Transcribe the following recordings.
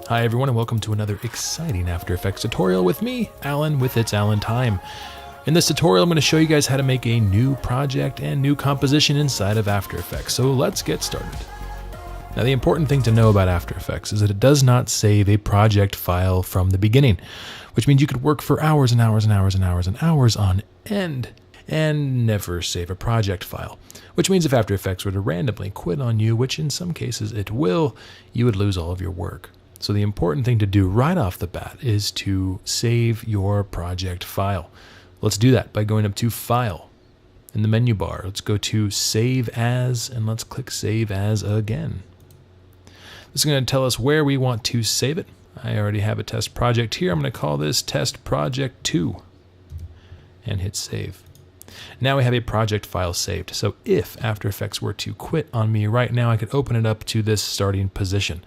Hi everyone and welcome to another exciting After Effects tutorial with me, Alan, with It's Alan Time. In this tutorial I'm going to show you guys how to make a new project and new composition inside of After Effects, so let's get started. Now the important thing to know about After Effects is that it does not save a project file from the beginning, which means you could work for hours and hours and hours and hours and hours on end and never save a project file, which means if After Effects were to randomly quit on you, which in some cases it will, you would lose all of your work. So the important thing to do right off the bat is to save your project file. Let's do that by going up to File in the menu bar. Let's go to Save As and let's click Save As again. This is going to tell us where we want to save it. I already have a test project here. I'm going to call this Test Project 2 and hit Save. Now we have a project file saved. So if After Effects were to quit on me right now, I could open it up to this starting position.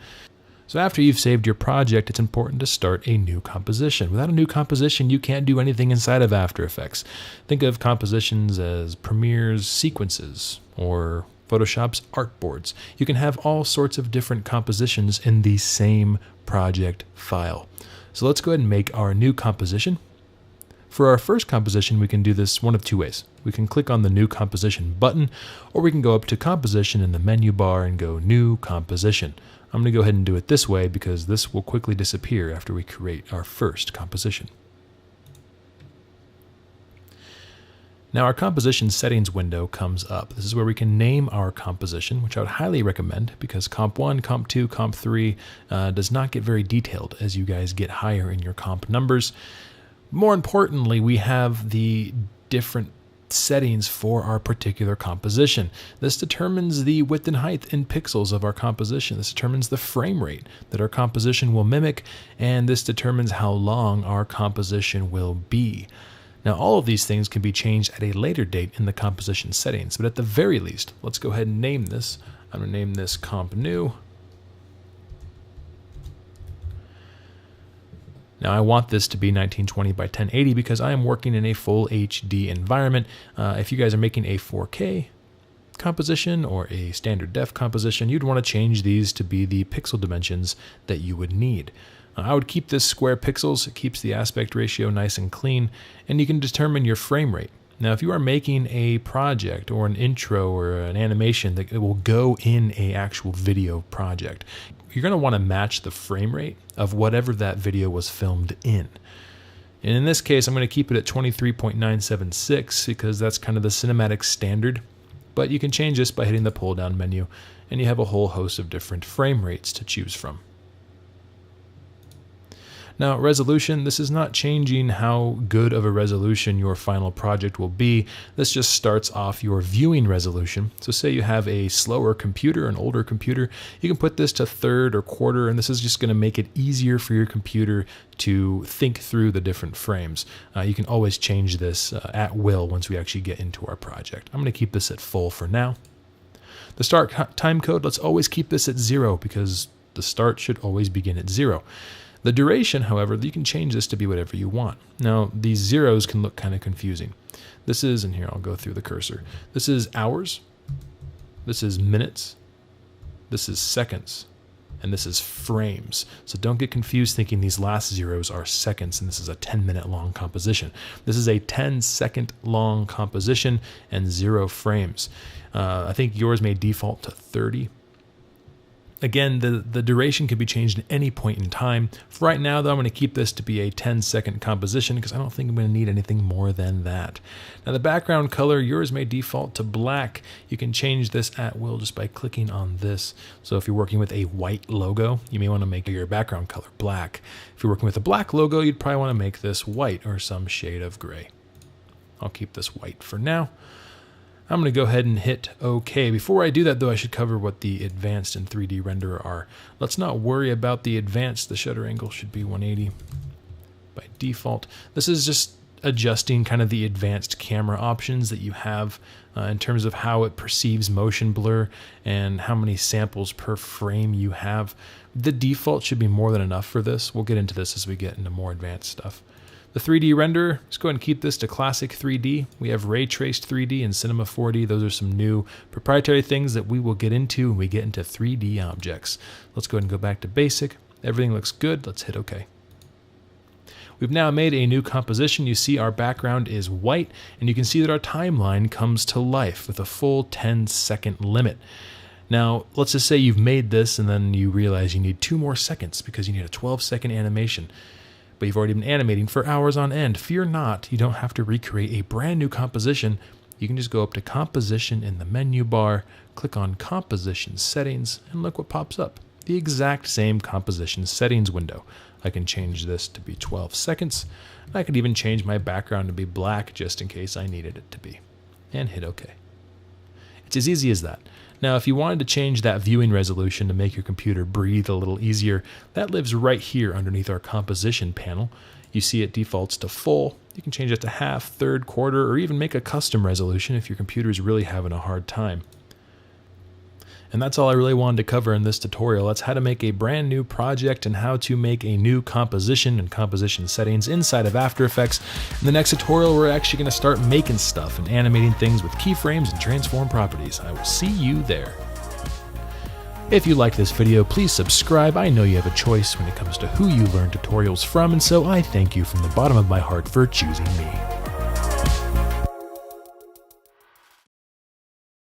So after you've saved your project, it's important to start a new composition. Without a new composition, you can't do anything inside of After Effects. Think of compositions as Premiere's sequences or Photoshop's artboards. You can have all sorts of different compositions in the same project file. So let's go ahead and make our new composition. For our first composition, we can do this one of two ways. We can click on the New Composition button, or we can go up to Composition in the menu bar and go New Composition. I'm going to go ahead and do it this way because this will quickly disappear after we create our first composition. Now our composition settings window comes up. This is where we can name our composition, which I would highly recommend because Comp 1, Comp 2, Comp 3 does not get very detailed as you guys get higher in your comp numbers. More importantly, we have the different settings for our particular composition. This determines the width and height in pixels of our composition. This determines the frame rate that our composition will mimic, and this determines how long our composition will be. Now all of these things can be changed at a later date in the composition settings, but at the very least, let's go ahead and name this. I'm going to name this Comp New. Now I want this to be 1920 by 1080 because I am working in a full HD environment. If you guys are making a 4K composition or a standard def composition, you'd want to change these to be the pixel dimensions that you would need. I would keep this square pixels. It keeps the aspect ratio nice and clean, and you can determine your frame rate. Now, if you are making a project or an intro or an animation that will go in an actual video project, you're going to want to match the frame rate of whatever that video was filmed in. And in this case, I'm going to keep it at 23.976 because that's kind of the cinematic standard. But you can change this by hitting the pull down menu, and you have a whole host of different frame rates to choose from. Now, resolution, this is not changing how good of a resolution your final project will be. This just starts off your viewing resolution. So say you have a slower computer, an older computer, you can put this to third or quarter, and this is just going to make it easier for your computer to think through the different frames. You can always change this at will once we actually get into our project. I'm going to keep this at full for now. The start time code, let's always keep this at 0 because the start should always begin at 0. The duration, however, you can change this to be whatever you want. Now, these zeros can look kind of confusing. This is, and here I'll go through the cursor. This is hours, this is minutes, this is seconds, and this is frames. So don't get confused thinking these last zeros are seconds and this is a 10-minute long composition. This is a 10-second long composition and 0 frames. I think yours may default to 30. Again, the duration can be changed at any point in time. For right now, though, I'm going to keep this to be a 10-second composition because I don't think I'm going to need anything more than that. Now, the background color, yours may default to black. You can change this at will just by clicking on this. So if you're working with a white logo, you may want to make your background color black. If you're working with a black logo, you'd probably want to make this white or some shade of gray. I'll keep this white for now. I'm going to go ahead and hit OK. Before I do that, though, I should cover what the advanced and 3D renderer are. Let's not worry about the advanced. The shutter angle should be 180 by default. This is just adjusting kind of the advanced camera options that you have in terms of how it perceives motion blur and how many samples per frame you have. The default should be more than enough for this. We'll get into this as we get into more advanced stuff. The 3D renderer, let's go ahead and keep this to classic 3D. We have ray traced 3D and cinema 4D. Those are some new proprietary things that we will get into when we get into 3D objects. Let's go ahead and go back to basic. Everything looks good. Let's hit OK. We've now made a new composition. You see our background is white, and you can see that our timeline comes to life with a full 10-second limit. Now, let's just say you've made this and then you realize you need 2 more seconds because you need a 12-second animation. But you've already been animating for hours on end. Fear not, you don't have to recreate a brand new composition. You can just go up to Composition in the menu bar, click on Composition Settings, and look what pops up. The exact same composition settings window. I can change this to be 12 seconds. I could even change my background to be black just in case I needed it to be. And hit OK. It's as easy as that. Now, if you wanted to change that viewing resolution to make your computer breathe a little easier, that lives right here underneath our composition panel. You see it defaults to full. You can change it to half, third, quarter, or even make a custom resolution if your computer is really having a hard time. And that's all I really wanted to cover in this tutorial. That's how to make a brand new project and how to make a new composition and composition settings inside of After Effects. In the next tutorial, we're actually going to start making stuff and animating things with keyframes and transform properties. I will see you there. If you liked this video, please subscribe. I know you have a choice when it comes to who you learn tutorials from, and so I thank you from the bottom of my heart for choosing me.